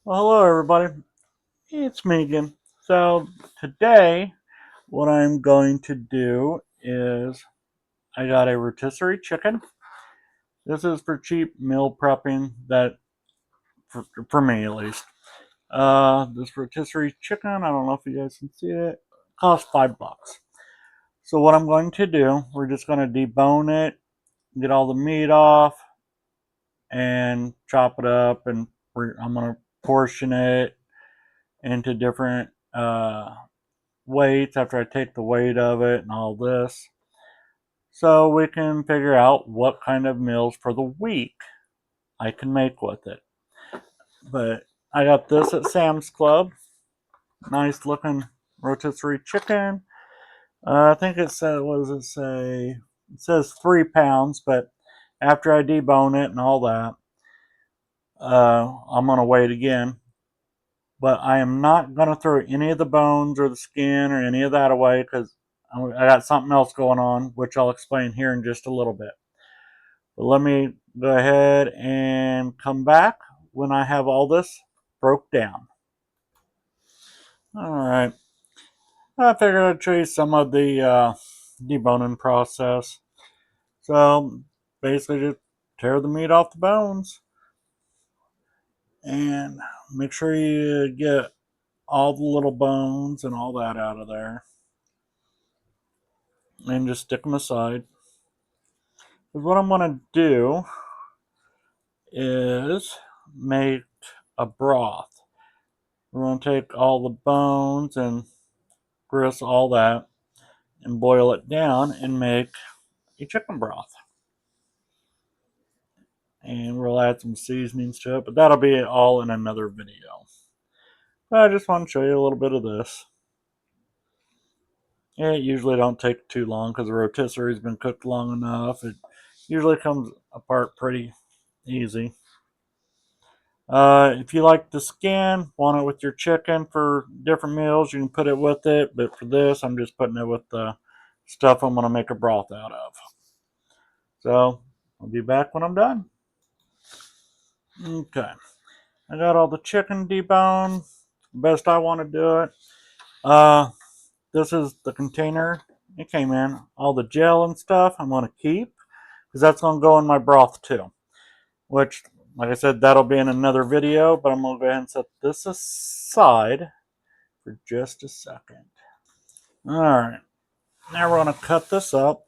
Well, hello everybody. It's me again. So today, what I'm going to do is I got a rotisserie chicken. This is for cheap meal prepping. That for me at least. This rotisserie chicken. I don't know if you guys can see it. Costs $5. So what I'm going to do, we're just going to debone it, get all the meat off, and chop it up, and I'm going to portion it into different weights after I take the weight of it and all this. So we can figure out what kind of meals for the week I can make with it. But I got this at Sam's Club. Nice looking rotisserie chicken. I think it said, what does it say? It says 3 pounds, but after I debone it and all that, I'm going to weigh it again. But I am not going to throw any of the bones or the skin or any of that away because I got something else going on, which I'll explain here in just a little bit. But let me go ahead and come back when I have all this broke down. All right. I figured I'd show you some of the deboning process. So basically just tear the meat off the bones and make sure you get all the little bones and all that out of there. And just stick them aside. Because what I'm going to do is make a broth. We're going to take all the bones and grist, all that, and boil it down and make a chicken broth. And we'll add some seasonings to it, but that'll be all in another video. But I just want to show you a little bit of this. It usually don't take too long because the rotisserie's been cooked long enough. It usually comes apart pretty easy. If you like the skin, want it with your chicken for different meals, you can put it with it. But for this, I'm just putting it with the stuff I'm going to make a broth out of. So I'll be back when I'm done. Okay, I got all the chicken deboned. Best I want to do it. This is the container it came in. All the gel and stuff I'm going to keep because that's going to go in my broth too. Which, like I said, that'll be in another video. But I'm going to go ahead and set this aside for just a second. All right, now we're going to cut this up.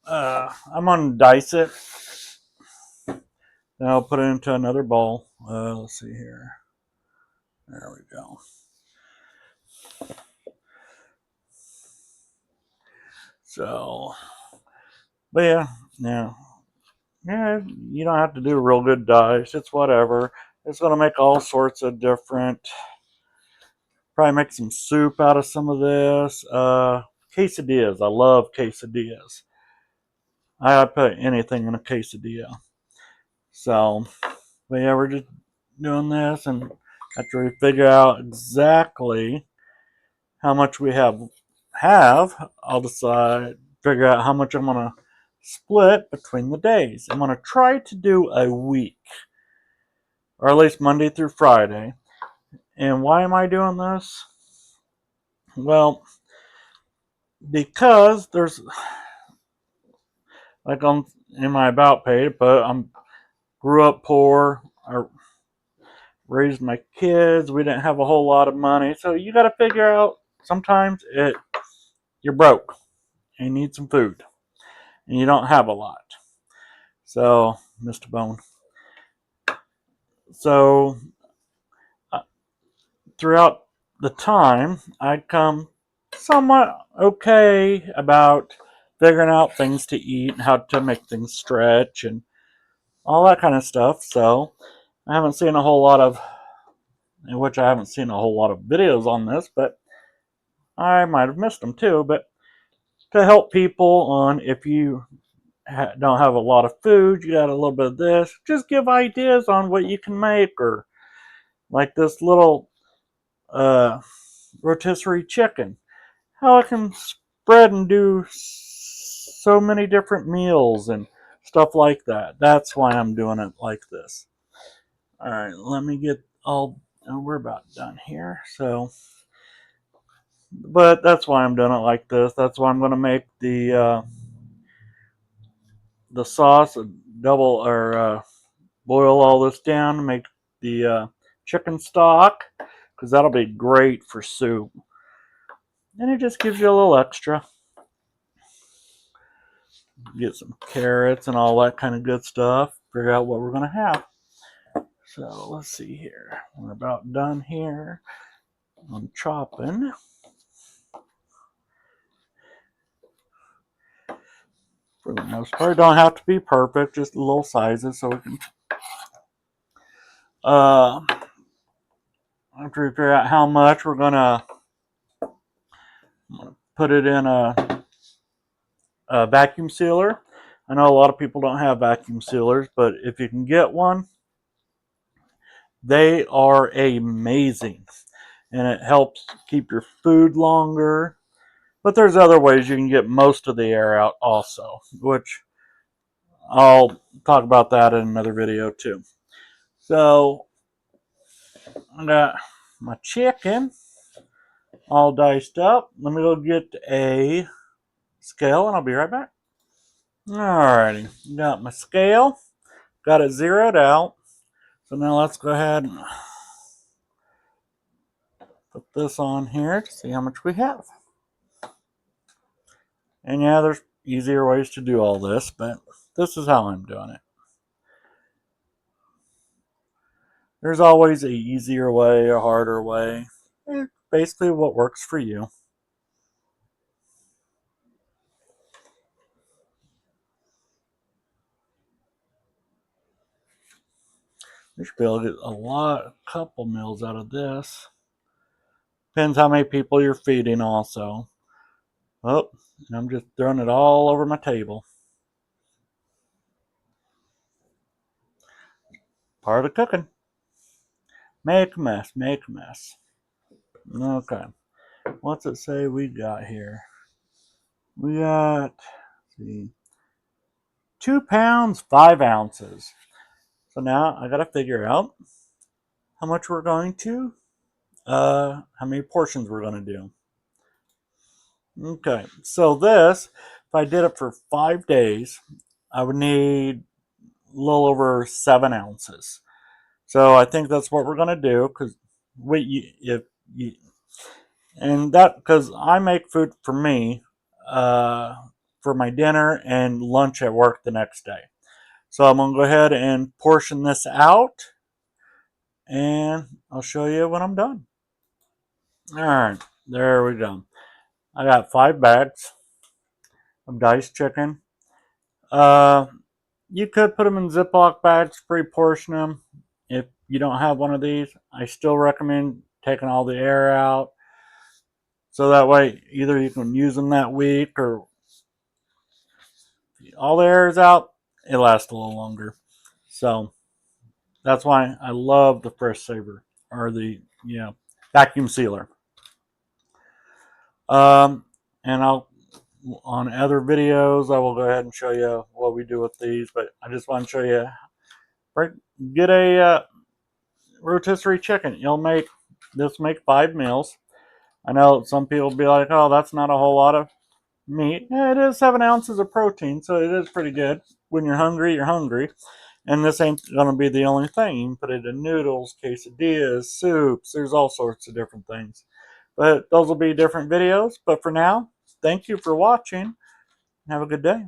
I'm going to dice it. Then I'll put it into another bowl. Let's see here. There we go. So, but yeah, you don't have to do a real good dice. It's whatever. It's going to make all sorts of different. Probably make some soup out of some of this. Quesadillas. I love quesadillas. I put anything in a quesadilla. So, but yeah, we're just doing this, and after we figure out exactly how much we have, I'll figure out how much I'm gonna split between the days. I'm gonna try to do a week, or at least Monday through Friday. And why am I doing this? Well, because there's like on in my about page, but I'm grew up poor. I raised my kids. We didn't have a whole lot of money, so you got to figure out. Sometimes you're broke and you need some food, and you don't have a lot. So, Mr. Bone. So, uh, throughout the time, I'd come somewhat okay about figuring out things to eat and how to make things stretch and all that kind of stuff. So, I haven't seen a whole lot of, in which I haven't seen a whole lot of videos on this, but I might have missed them too. But to help people on if you don't have a lot of food, you got a little bit of this, just give ideas on what you can make, or like this little uh, rotisserie chicken, how I can spread and do so many different meals and stuff like that. That's why I'm doing it like this. All right, let me get all we're about done here. So, but that's why I'm doing it like this. That's why I'm going to make the sauce double or boil all this down to make the chicken stock, because that'll be great for soup. And it just gives you a little extra. Get some carrots and all that kind of good stuff. Figure out what we're going to have. So let's see here. We're about done here. I'm chopping. For the most part, don't have to be perfect, just little sizes so we can after we figure out how much we're gonna put it in a vacuum sealer. I know a lot of people don't have vacuum sealers, but if you can get one, they are amazing, and it helps keep your food longer. But there's other ways you can get most of the air out also, which I'll talk about that in another video too. So I got my chicken all diced up. Let me go get a scale and I'll be right back. Alrighty, got my scale, got it zeroed out. So now let's go ahead and put this on here to see how much we have. And yeah, there's easier ways to do all this, but this is how I'm doing it. There's always a easier way, a harder way. It's basically what works for you. You should be able to get a couple meals out of this. Depends how many people you're feeding also. Oh, I'm just throwing it all over my table. Part of the cooking. Make a mess, make a mess. Okay. What's it say we got here? We got, let's see, 2 pounds, 5 ounces. So now I got to figure out how much we're going to, how many portions we're going to do. Okay, so this, if I did it for 5 days, I would need a little over 7 ounces. So I think that's what we're going to do, because and that, because I make food for me, for my dinner and lunch at work the next day. So I'm going to go ahead and portion this out, and I'll show you when I'm done. All right, there we go. I got 5 bags of diced chicken. Uh, you could put them in Ziploc bags, pre-portion them. If you don't have one of these, I still recommend taking all the air out. So that way, either you can use them that week, or all the air is out, it lasts a little longer. So that's why I love the Fresh Saver, or the vacuum sealer. And I'll, on other videos, I will go ahead and show you what we do with these. But I just want to show you, get a rotisserie chicken. Make 5 meals. I know some people will be like, oh, that's not a whole lot of meat. Yeah, it is 7 ounces of protein, so it is pretty good. When you're hungry, you're hungry. And this ain't going to be the only thing. You can put it in noodles, quesadillas, soups. There's all sorts of different things. But those will be different videos. But for now, thank you for watching. Have a good day.